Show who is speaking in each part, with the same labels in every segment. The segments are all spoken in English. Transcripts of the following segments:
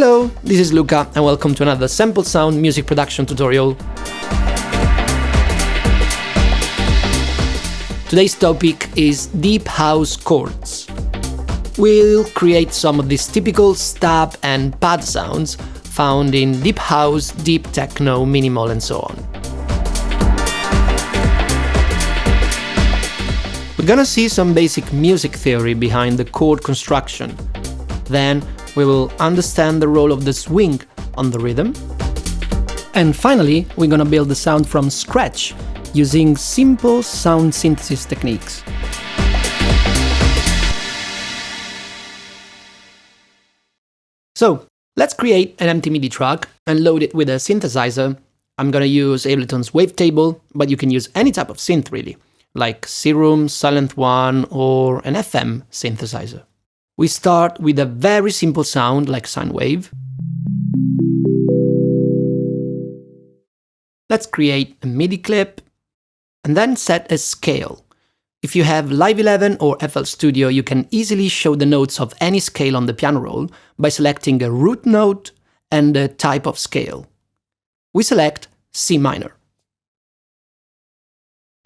Speaker 1: Hello, this is Luca and welcome to another Samplesound music production tutorial. Today's topic is deep house chords. We'll create some of these typical stab and pad sounds found in deep house, deep techno, minimal and so on. We're gonna see some basic music theory behind the chord construction. Then we will understand the role of the swing on the rhythm. And finally, we're gonna build the sound from scratch using simple sound synthesis techniques. So, let's create an empty MIDI track and load it with a synthesizer. I'm gonna use Ableton's wavetable, but you can use any type of synth really, like Serum, Silent One, or an FM synthesizer. We start with a very simple sound like sine wave. Let's create a MIDI clip and then set a scale. If you have Live 11 or FL Studio, you can easily show the notes of any scale on the piano roll by selecting a root note and a type of scale. We select C minor.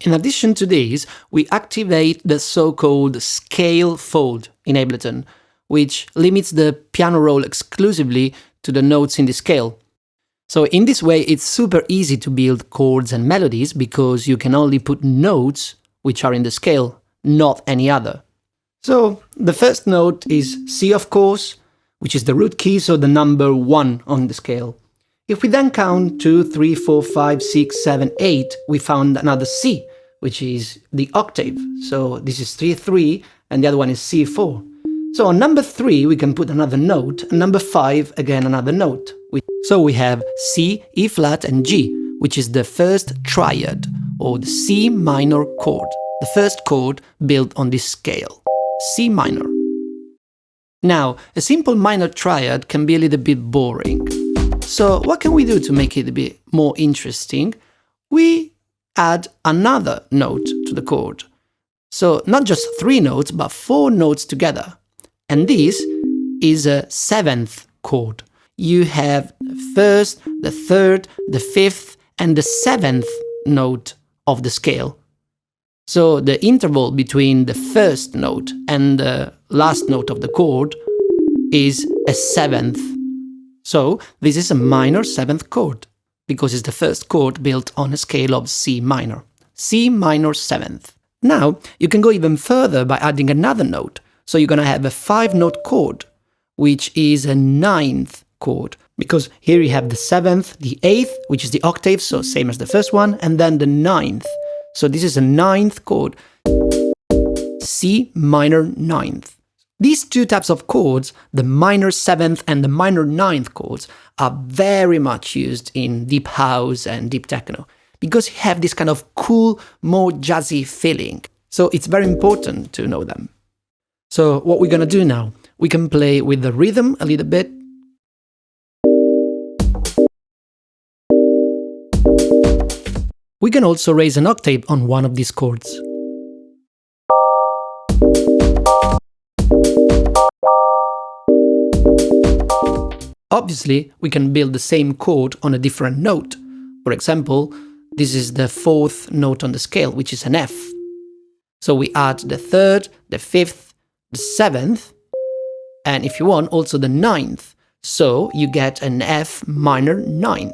Speaker 1: In addition to these, we activate the so-called scale fold in Ableton, which limits the piano roll exclusively to the notes in the scale. So in this way, it's super easy to build chords and melodies because you can only put notes which are in the scale, not any other. So the first note is C, of course, which is the root key, so the number 1 on the scale. If we then count 2, 3, 4, 5, 6, 7, 8, we found another C, which is the octave. So this is 3, 3, and the other one is C4. So on number 3, we can put another note, and number 5, again another note. So we have C, E flat, and G, which is the first triad, or the C minor chord, the first chord built on this scale, C minor. Now, a simple minor triad can be a little bit boring. So what can we do to make it a bit more interesting? We add another note to the chord. So not just 3 notes, but 4 notes together. And this is a 7th chord. You have the first, the third, the 5th, and the 7th note of the scale. So the interval between the first note and the last note of the chord is a 7th. So this is a minor 7th chord, because it's the first chord built on a scale of C minor. C minor 7th. Now, you can go even further by adding another note. So you're gonna have a 5-note chord, which is a 9th chord. Because here you have the 7th, the 8th, which is the octave, so same as the first one, and then the 9th. So this is a 9th chord, C minor 9th. These two types of chords, the minor 7th and the minor 9th chords, are very much used in deep house and deep techno, because you have this kind of cool, more jazzy feeling. So it's very important to know them. So what we're gonna do now, we can play with the rhythm a little bit. We can also raise an octave on one of these chords. Obviously, we can build the same chord on a different note. For example, this is the 4th note on the scale, which is an F. So we add the 3rd, the 5th, the 7th, and if you want, also the 9th. So you get an F minor 9th.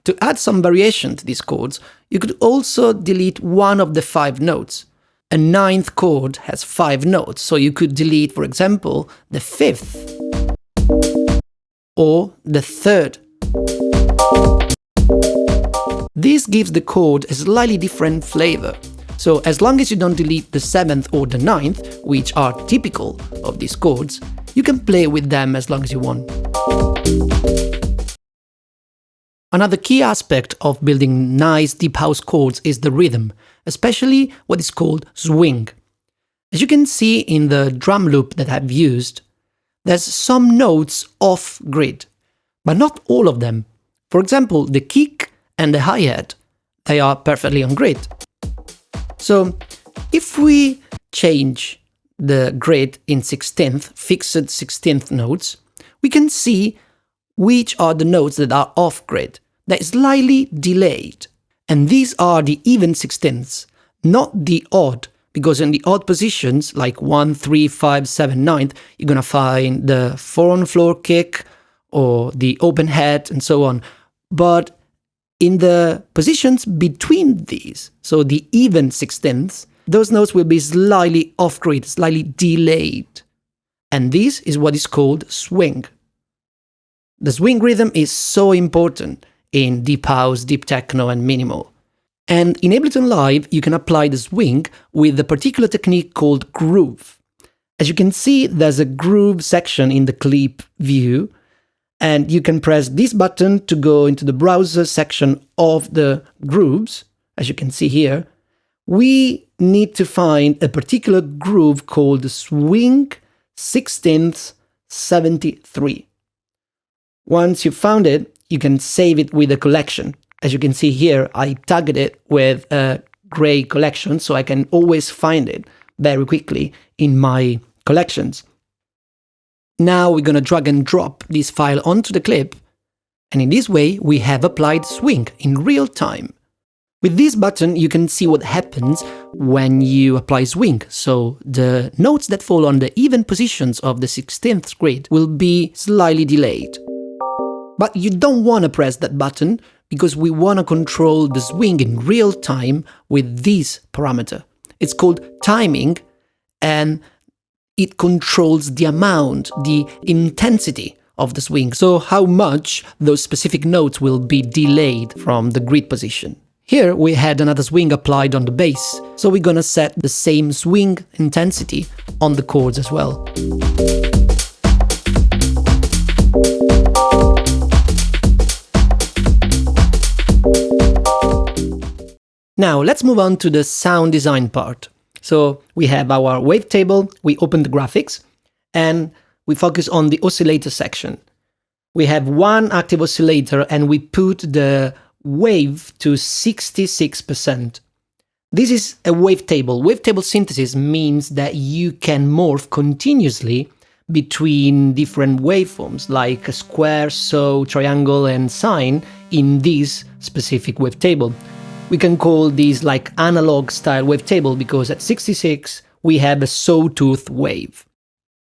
Speaker 1: To add some variation to these chords, you could also delete one of the 5 notes. A 9th chord has 5 notes, so you could delete, for example, the 5th or the 3rd. This gives the chord a slightly different flavor. So as long as you don't delete the 7th or the 9th, which are typical of these chords, you can play with them as long as you want. Another key aspect of building nice deep house chords is the rhythm, especially what is called swing. As you can see in the drum loop that I've used, there's some notes off grid. but not all of them. For example, the kick and the hi-hat, they are perfectly on grid. So if we change the grid in 16th, fixed 16th notes, we can see which are the notes that are off grid, that is slightly delayed. And these are the even 16ths, not the odd, because in the odd positions, like 1, 3, 5, 7, 9th, you're gonna find the 4-on-floor kick or the open hat and so on. But in the positions between these, so the even 16ths, those notes will be slightly off-grid, slightly delayed. And this is what is called swing. The swing rhythm is so important in deep house, deep techno and minimal. And in Ableton Live, you can apply the swing with a particular technique called groove. As you can see, there's a groove section in the clip view, and you can press this button to go into the browser section of the grooves. As you can see here, we need to find a particular groove called Swing 16th 73. Once you've found it, you can save it with a collection. As you can see here, I tagged it with a gray collection, so I can always find it very quickly in my collections. Now we're going to drag and drop this file onto the clip, and in this way we have applied swing in real time. With this button you can see what happens when you apply swing, so the notes that fall on the even positions of the 16th grid will be slightly delayed. But you don't want to press that button, because we want to control the swing in real time with this parameter. It's called timing, and it controls the amount, the intensity of the swing, so how much those specific notes will be delayed from the grid position. Here we had another swing applied on the bass, so we're gonna set the same swing intensity on the chords as well. Now let's move on to the sound design part. So we have our wavetable, we open the graphics, and we focus on the oscillator section. We have one active oscillator and we put the wave to 66%. This is a wavetable. Wavetable synthesis means that you can morph continuously between different waveforms, like a square, saw, triangle, and sine in this specific wavetable. We can call these like analog style wavetable because at 66 we have a sawtooth wave.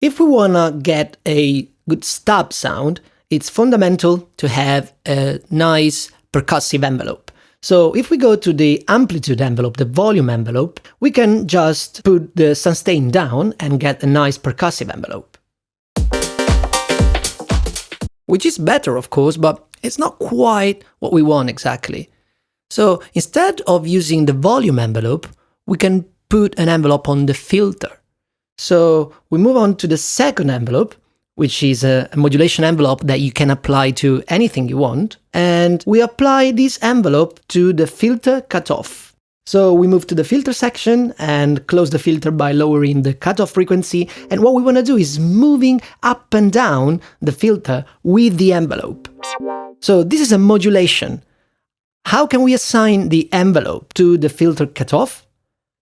Speaker 1: If we wanna get a good stab sound, it's fundamental to have a nice percussive envelope. So if we go to the amplitude envelope, the volume envelope, we can just put the sustain down and get a nice percussive envelope. Which is better, of course, but it's not quite what we want exactly. So instead of using the volume envelope, we can put an envelope on the filter. So we move on to the second envelope, which is a modulation envelope that you can apply to anything you want. And we apply this envelope to the filter cutoff. So we move to the filter section and close the filter by lowering the cutoff frequency. And what we want to do is moving up and down the filter with the envelope. So this is a modulation. How can we assign the envelope to the filter cutoff?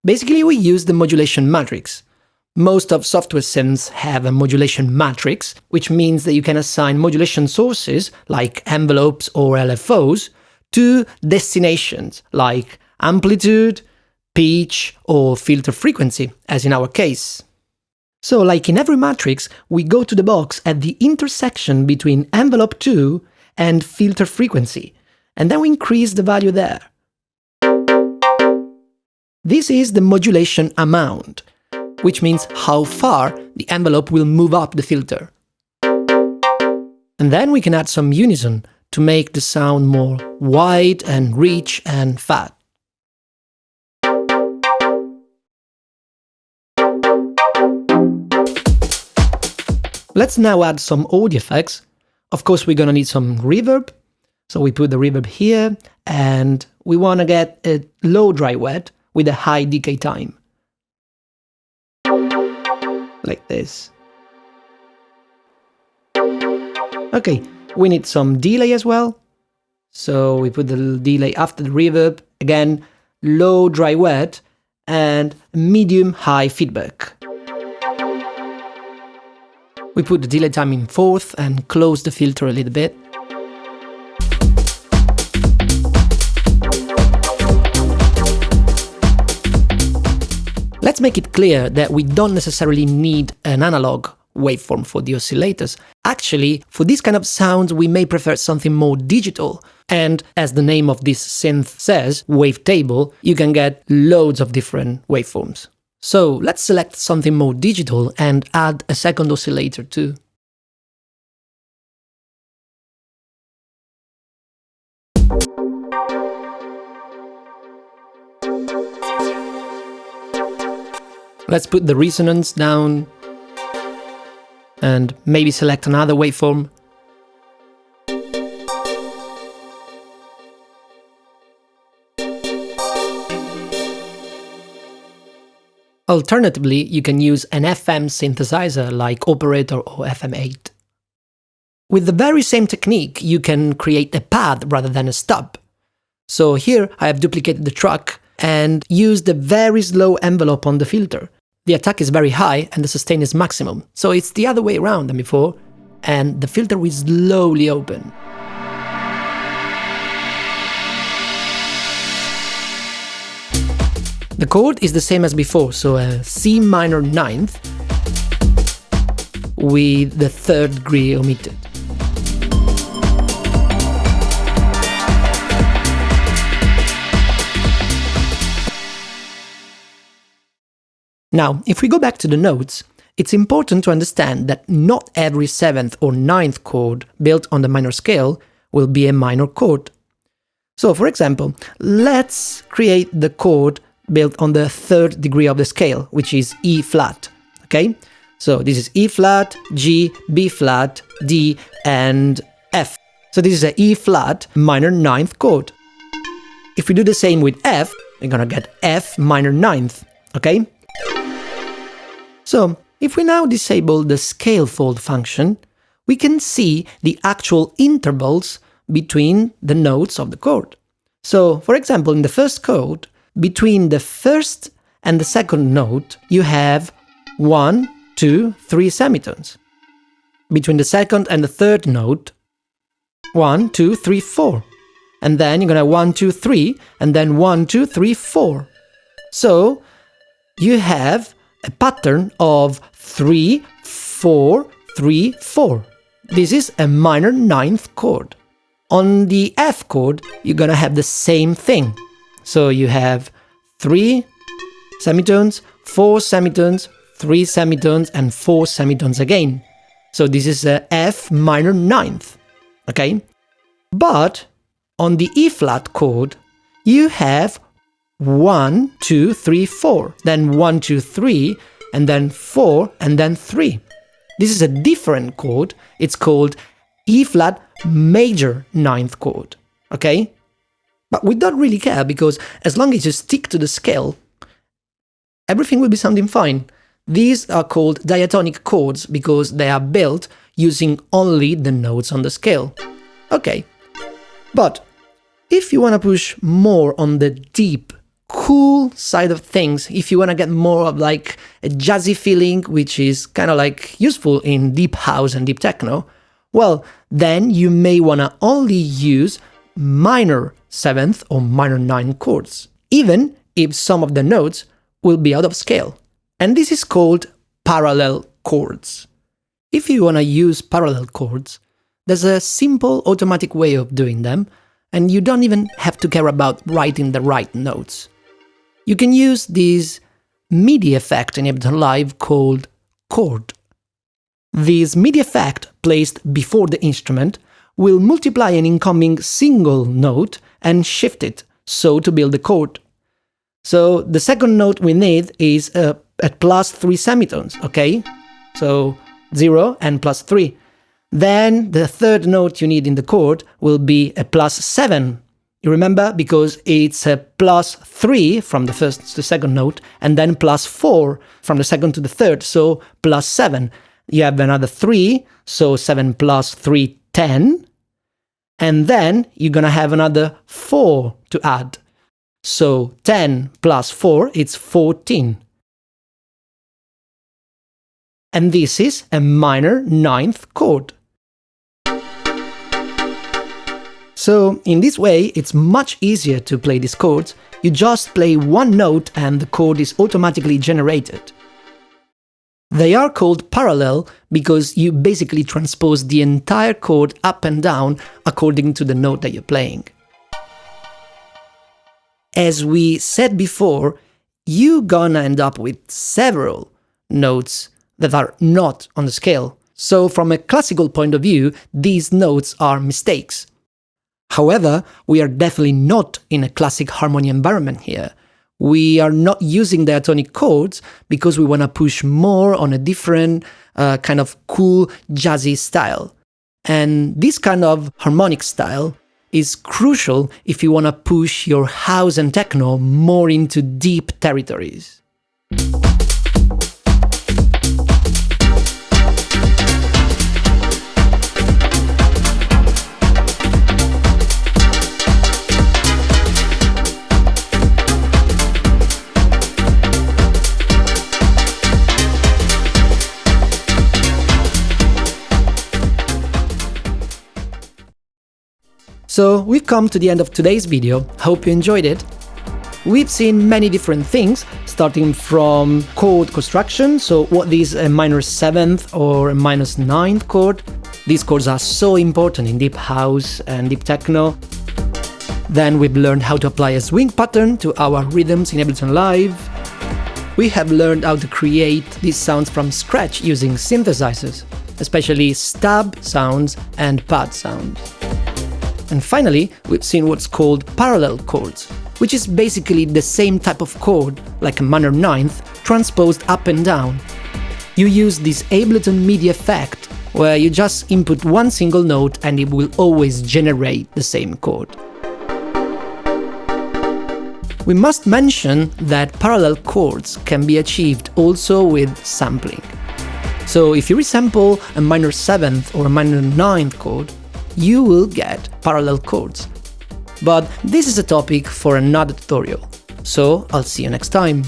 Speaker 1: Basically, we use the modulation matrix. Most of software synths have a modulation matrix, which means that you can assign modulation sources, like envelopes or LFOs, to destinations, like amplitude, pitch, or filter frequency, as in our case. So, like in every matrix, we go to the box at the intersection between envelope 2 and filter frequency, and then we increase the value there. This is the modulation amount, which means how far the envelope will move up the filter. And then we can add some unison to make the sound more wide and rich and fat. Let's now add some audio effects. Of course, we're gonna need some reverb. So we put the reverb here, and we wanna get a low dry wet with a high decay time. Like this. Okay, We need some delay as well. So we put the delay after the reverb. Again, low, dry, wet, and medium, high feedback. We put the delay time in 4th and close the filter a little bit. Let's make it clear that we don't necessarily need an analog waveform for the oscillators. Actually, for this kind of sounds, we may prefer something more digital. And as the name of this synth says, wavetable, you can get loads of different waveforms. So let's select something more digital and add a second oscillator too. Let's put the resonance down and maybe select another waveform. Alternatively, you can use an FM synthesizer like Operator or FM8. With the very same technique, you can create a pad rather than a stub. So here I have duplicated the track and used a very slow envelope on the filter. The attack is very high and the sustain is maximum, so it's the other way around than before, and the filter will slowly open. The chord is the same as before, so a C minor 9th with the 3rd degree omitted. Now, if we go back to the notes, it's important to understand that not every 7th or 9th chord built on the minor scale will be a minor chord. So, for example, let's create the chord built on the 3rd degree of the scale, which is E flat, okay? So this is E flat, G, B flat, D, and F. So this is a E flat minor 9th chord. If we do the same with F, we're gonna get F minor 9th, okay? So if we now disable the scale fold function, we can see the actual intervals between the notes of the chord. So, for example, in the first chord, between the first and the second note, you have 1, 2, 3 semitones. Between the second and the third note, 1, 2, 3, 4. And then you're gonna 1, 2, 3, and then 1, 2, 3, 4. So you have a pattern of 3, 4, 3, 4. This is a minor 9th chord. On the F chord, you're gonna have the same thing. So you have 3 semitones, 4 semitones, 3 semitones, and 4 semitones again. So this is a F minor 9th, okay? But on the E flat chord, you have 1, 2, 3, 4, then 1, 2, 3, and then 4, and then 3. This is a different chord. It's called E flat major 9th chord, okay? But we don't really care, because as long as you stick to the scale, everything will be sounding fine. These are called diatonic chords because they are built using only the notes on the scale. Okay, but if you want to push more on the deep, cool side of things, if you want to get more of like a jazzy feeling, which is kind of like useful in deep house and deep techno, well, then you may want to only use minor 7th or minor 9th chords, even if some of the notes will be out of scale. And this is called parallel chords. If you want to use parallel chords, there's a simple automatic way of doing them, and you don't even have to care about writing the right notes. You can use this MIDI effect in Ableton Live called Chord. This MIDI effect placed before the instrument will multiply an incoming single note and shift it so to build a chord. So the second note we need is at plus 3 semitones, okay? So 0 and plus 3. Then the third note you need in the chord will be a plus 7. You remember? Because it's a plus 3 from the first to the second note, and then plus 4 from the second to the third, so plus 7. You have another 3, so 7 plus 3, 10, and then you're gonna have another 4 to add. So 10 plus 4, it's 14. And this is a minor ninth chord. So in this way, it's much easier to play these chords. You just play one note and the chord is automatically generated. They are called parallel because you basically transpose the entire chord up and down according to the note that you're playing. As we said before, you're gonna end up with several notes that are not on the scale. So from a classical point of view, these notes are mistakes. However, we are definitely not in a classic harmony environment here. We are not using diatonic chords because we want to push more on a different kind of cool jazzy style. And this kind of harmonic style is crucial if you want to push your house and techno more into deep territories. So we've come to the end of today's video, hope you enjoyed it. We've seen many different things, starting from chord construction, so what is a minor 7th or a minor 9th chord. These chords are so important in deep house and deep techno. Then we've learned how to apply a swing pattern to our rhythms in Ableton Live. We have learned how to create these sounds from scratch using synthesizers, especially stab sounds and pad sounds. And finally, we've seen what's called parallel chords, which is basically the same type of chord, like a minor 9th, transposed up and down. You use this Ableton MIDI effect, where you just input one single note and it will always generate the same chord. We must mention that parallel chords can be achieved also with sampling. So if you resample a minor 7th or a minor 9th chord, you will get parallel chords. But this is a topic for another tutorial, so I'll see you next time.